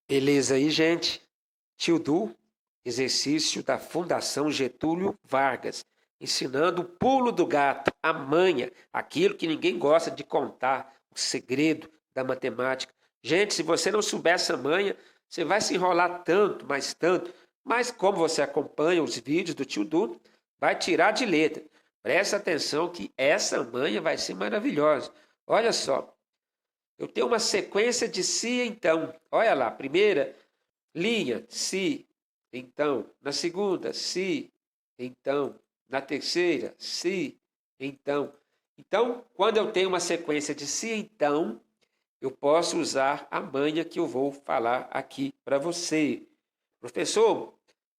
Beleza aí, gente? Tio Du, exercício da Fundação Getúlio Vargas, ensinando o pulo do gato, a manha, aquilo que ninguém gosta de contar, o segredo da matemática. Gente, se você não souber essa manha, você vai se enrolar tanto, mas como você acompanha os vídeos do tio Du, vai tirar de letra. Presta atenção que essa manha vai ser maravilhosa. Olha só, eu tenho uma sequência de se então. Olha lá, primeira linha, se, então. Na segunda, se, então. Na terceira, se, então. Então, quando eu tenho uma sequência de se, então, eu posso usar a manha que eu vou falar aqui para você. Professor,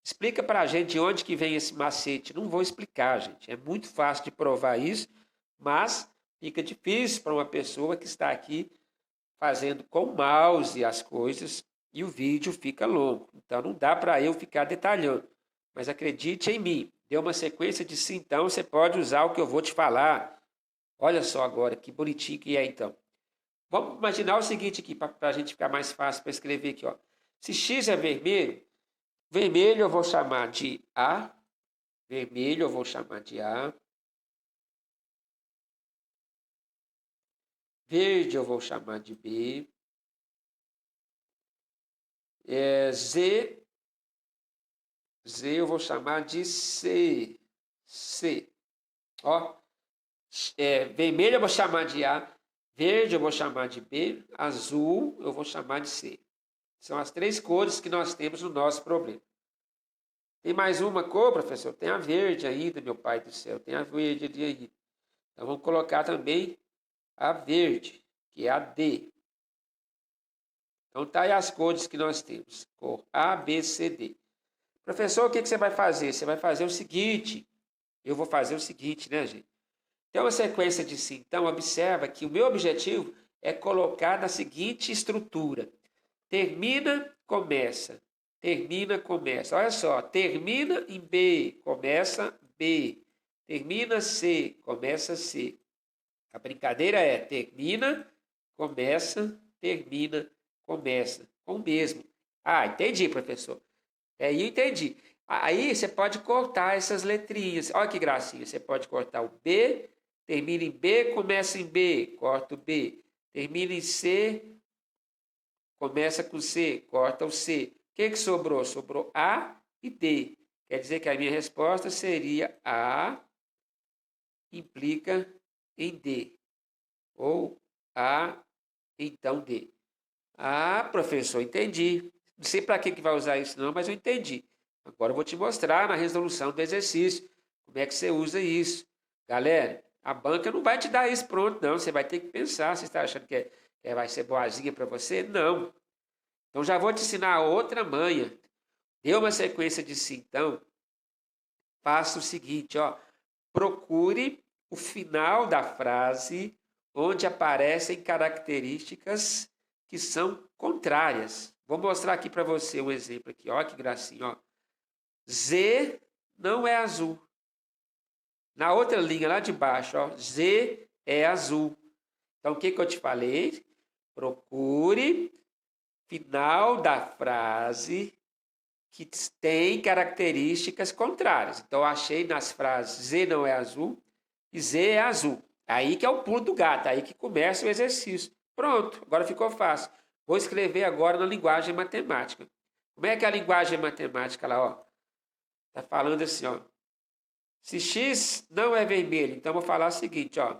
explica para a gente de onde que vem esse macete. Não vou explicar, gente. É muito fácil de provar isso, mas fica difícil para uma pessoa que está aqui fazendo com o mouse as coisas e o vídeo fica longo. Então não dá para eu ficar detalhando. Mas acredite em mim, deu uma sequência de sim, então você pode usar o que eu vou te falar. Olha só agora que bonitinho que é então. Vamos imaginar o seguinte aqui, para a gente ficar mais fácil para escrever aqui. Ó. Se x é vermelho, vermelho eu vou chamar de A, vermelho eu vou chamar de A, verde eu vou chamar de B, Z eu vou chamar de C. C. Ó, vermelho eu vou chamar de A, verde eu vou chamar de B, azul eu vou chamar de C. São as três cores que nós temos no nosso problema. Tem mais uma cor, professor? Tem a verde ainda, meu pai do céu. Tem a verde ali ainda. Então vamos colocar também a verde, que é a D. Então tá aí as cores que nós temos. Cor A, B, C, D. Professor, o que você vai fazer? Você vai fazer o seguinte. Eu vou fazer o seguinte, né, gente? Então, a sequência de sim. Então, observa que o meu objetivo é colocar na seguinte estrutura. Termina, começa. Termina, começa. Olha só, termina em B, começa B. Termina C, começa C. A brincadeira é termina, termina, começa. Com o mesmo. Ah, entendi, professor. Eu entendi. Aí você pode cortar essas letrinhas. Olha que gracinha. Você pode cortar o B, termina em B, começa em B, corta o B. Termina em C, começa com C, corta o C. O que sobrou? Sobrou A e D. Quer dizer que a minha resposta seria A implica em D. Ou A, então D. Ah, professor, entendi. Não sei para que vai usar isso não, mas eu entendi. Agora eu vou te mostrar na resolução do exercício como é que você usa isso. Galera, a banca não vai te dar isso pronto, não. Você vai ter que pensar. Você está achando que vai ser boazinha para você? Não. Então já vou te ensinar outra manha. Deu uma sequência de sim, então. Faça o seguinte, ó. Procure o final da frase onde aparecem características que são contrárias. Vou mostrar aqui para você um exemplo aqui, ó, que gracinha, ó. Z não é azul. Na outra linha lá de baixo, ó, Z é azul. Então, o que eu te falei? Procure final da frase que tem características contrárias. Então, eu achei nas frases Z não é azul e Z é azul. Aí que é o pulo do gato, aí que começa o exercício. Pronto, agora ficou fácil. Vou escrever agora na linguagem matemática. Como é que é a linguagem matemática lá, ó? Tá falando assim, ó. Se x não é vermelho, então vou falar o seguinte, ó.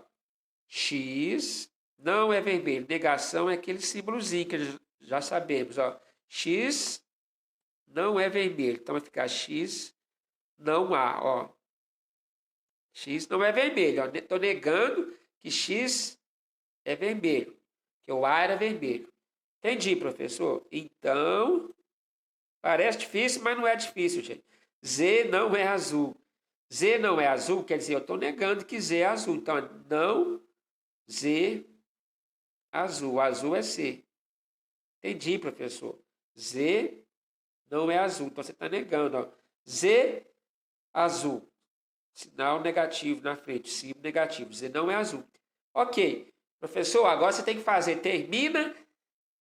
X não é vermelho. Negação é aquele símbolozinho que já sabemos, ó. X não é vermelho. Então vai ficar x não há, ó. X não é vermelho, ó. Estou negando que x é vermelho, que o A era vermelho. Entendi, professor? Então, parece difícil, mas não é difícil, gente. Z não é azul. Z não é azul, quer dizer, eu estou negando que Z é azul. Então, não Z azul. Azul é C. Entendi, professor. Z não é azul. Então, você está negando. Ó. Z azul. Sinal negativo na frente. Símbolo negativo. Z não é azul. Ok. Professor, agora você tem que fazer termina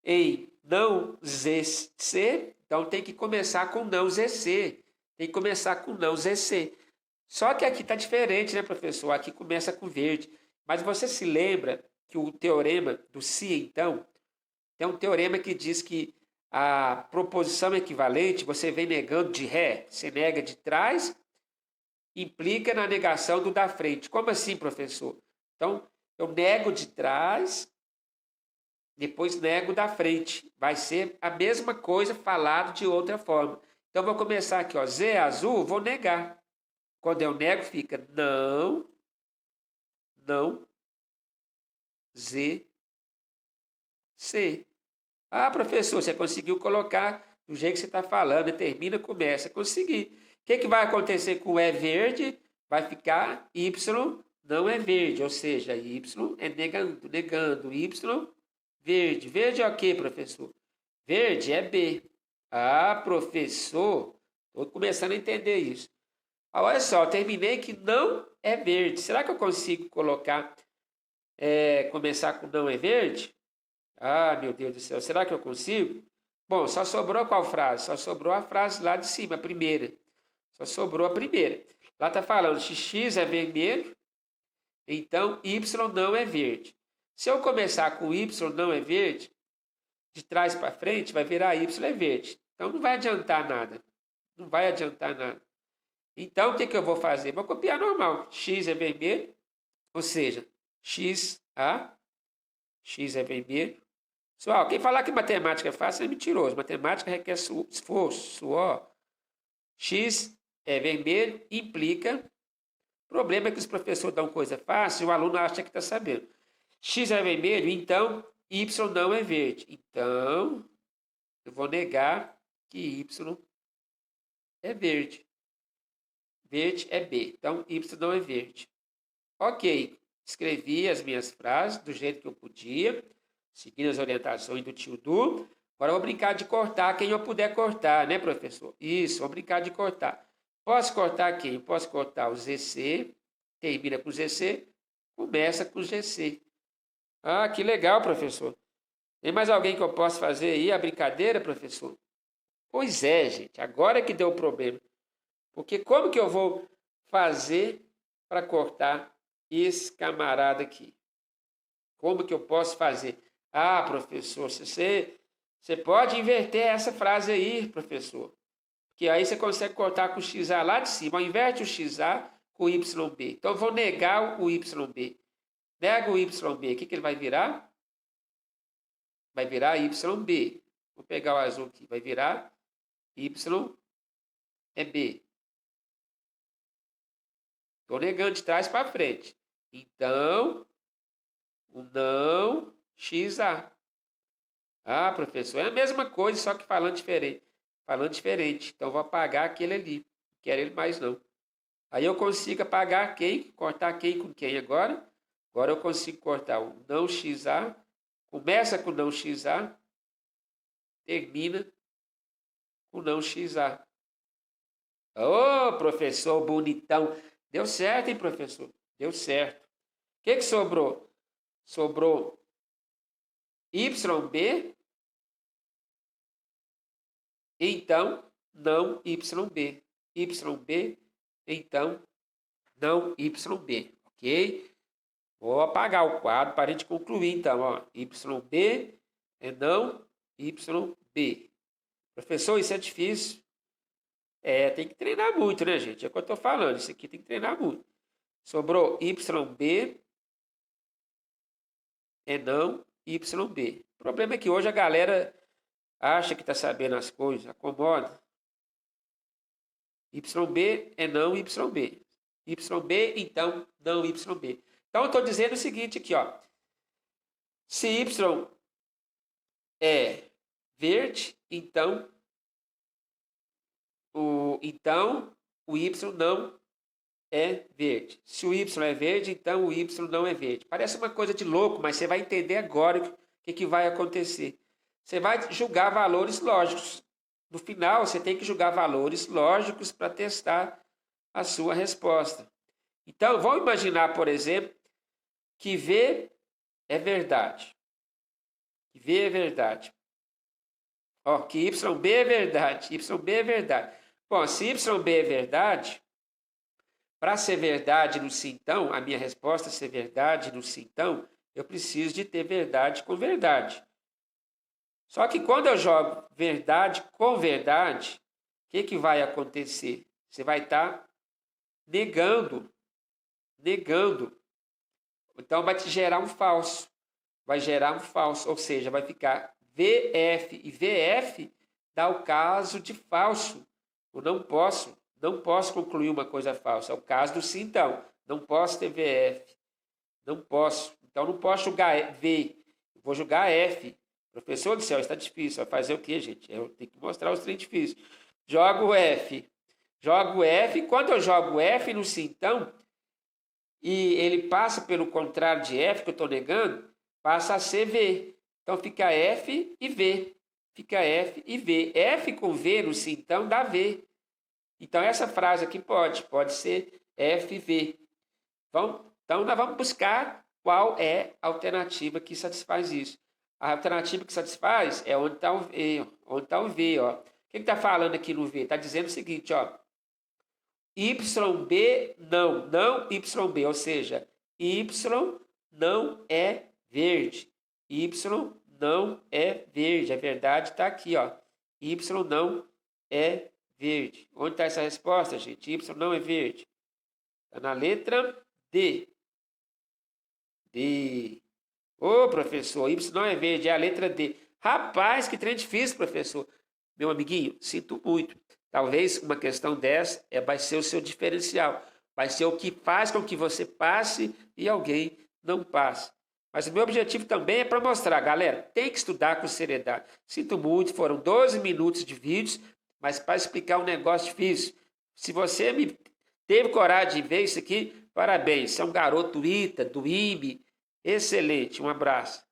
em não ZC, então tem que começar com não ZC. Tem que começar com não ZC. Só que aqui está diferente, né, professor? Aqui começa com verde. Mas você se lembra que o teorema do se, então, tem um teorema que diz que a proposição equivalente, você vem negando de ré, você nega de trás, implica na negação do da frente. Como assim, professor? Então, eu nego de trás, depois nego da frente. Vai ser a mesma coisa falado de outra forma. Então, vou começar aqui, ó, Z azul, vou negar. Quando eu nego, fica não, Z, C. Ah, professor, você conseguiu colocar do jeito que você está falando, termina, começa. Consegui. O que vai acontecer com o é verde? Vai ficar Y não é verde, ou seja, Y é negando, Y verde. Verde é o quê, professor? Verde é B. Ah, professor, estou começando a entender isso. Ah, olha só, terminei que não é verde. Será que eu consigo colocar, começar com não é verde? Ah, meu Deus do céu, será que eu consigo? Bom, só sobrou qual frase? Só sobrou a frase lá de cima, a primeira. Só sobrou a primeira. Lá está falando x é vermelho, então y não é verde. Se eu começar com y não é verde, de trás para frente vai virar y é verde. Então não vai adiantar nada. Não vai adiantar nada. Então o que eu vou fazer? Vou copiar normal. X é vermelho, ou seja, x é vermelho. Pessoal, quem falar que matemática é fácil é mentiroso. Matemática requer esforço, suor. X é vermelho, implica. O problema é que os professores dão coisa fácil e o aluno acha que está sabendo. X é vermelho, então Y não é verde. Então, eu vou negar que Y é verde. Verde é B. Então, Y não é verde. Ok, escrevi as minhas frases do jeito que eu podia, seguindo as orientações do tio Du. Agora eu vou brincar de cortar quem eu puder cortar, né, professor? Isso, vou brincar de cortar. Posso cortar quem? Posso cortar o ZC, termina com ZC, começa com GC. Ah, que legal, professor. Tem mais alguém que eu possa fazer aí a brincadeira, professor? Pois é, gente, agora é que deu o problema. Porque como que eu vou fazer para cortar esse camarada aqui? Como que eu posso fazer? Ah, professor, você pode inverter essa frase aí, professor. Porque aí você consegue cortar com o XA lá de cima. Inverte o XA com o YB. Então, eu vou negar o YB. Nego o YB. O que ele vai virar? Vai virar YB. Vou pegar o azul aqui. Vai virar YB. Estou negando de trás para frente. Então, o não XA. Ah, professor, é a mesma coisa, só que falando diferente. Falando diferente. Então, vou apagar aquele ali. Não quero ele mais, não. Aí eu consigo apagar quem? Cortar quem com quem agora? Agora eu consigo cortar o não XA. Começa com não XA. Termina com não XA. Ô, professor bonitão. Deu certo, hein, professor? Deu certo. O que sobrou? Sobrou YB. Então, não YB. YB, então, não YB. Ok? Vou apagar o quadro para a gente concluir, então. Ó. YB é não YB. Professor, isso é difícil. Tem que treinar muito, né, gente? É o que eu estou falando. Isso aqui tem que treinar muito. Sobrou YB é não YB. O problema é que hoje a galera acha que está sabendo as coisas, acomoda. YB é não YB. YB, então, não YB. Então, eu estou dizendo o seguinte aqui, ó. Se Y é verde, então o Y não é verde. Se o Y é verde, então o Y não é verde. Parece uma coisa de louco, mas você vai entender agora o que vai acontecer. Você vai julgar valores lógicos. No final, você tem que julgar valores lógicos para testar a sua resposta. Então, vamos imaginar, por exemplo, que V é verdade. Que V é verdade. Ó, que YB é verdade. YB é verdade. Bom, se YB é verdade, para ser verdade no sim então, a minha resposta ser verdade no sim então, eu preciso de ter verdade com verdade. Só que quando eu jogo verdade com verdade, o que vai acontecer? Você vai estar negando. Então vai te gerar um falso. Vai gerar um falso, ou seja, vai ficar VF. E VF dá o caso de falso. Eu não posso concluir uma coisa falsa. É o caso do sim, então. Não posso ter VF. Não posso. Então não posso julgar V. Eu vou julgar F. Professor do céu, está difícil. Vai fazer o quê, gente? Eu tenho que mostrar os trem difíceis. Jogo F. Jogo F. Quando eu jogo F no sim, então, e ele passa pelo contrário de F, que eu estou negando, passa a ser V. Então fica F e V. Fica F e V. F com V no sim, então, dá V. Então essa frase aqui pode ser F e V. Então nós vamos buscar qual é a alternativa que satisfaz isso. A alternativa que satisfaz é onde está o V. Onde está o V, ó. O que está falando aqui no V? Está dizendo o seguinte, ó. YB não YB, ou seja, Y não é verde. Y não é verde. A verdade está aqui, ó. Y não é verde. Onde está essa resposta, gente? Y não é verde. Está na letra D. D. Ô, professor, Y não é verde, é a letra D. Rapaz, que trem difícil, professor. Meu amiguinho, sinto muito. Talvez uma questão dessa vai ser o seu diferencial. Vai ser o que faz com que você passe e alguém não passe. Mas o meu objetivo também é para mostrar, galera, tem que estudar com seriedade. Sinto muito, foram 12 minutos de vídeos, mas para explicar um negócio difícil. Se você teve coragem de ver isso aqui, parabéns. Você é um garoto ITA, do IME. Excelente, um abraço.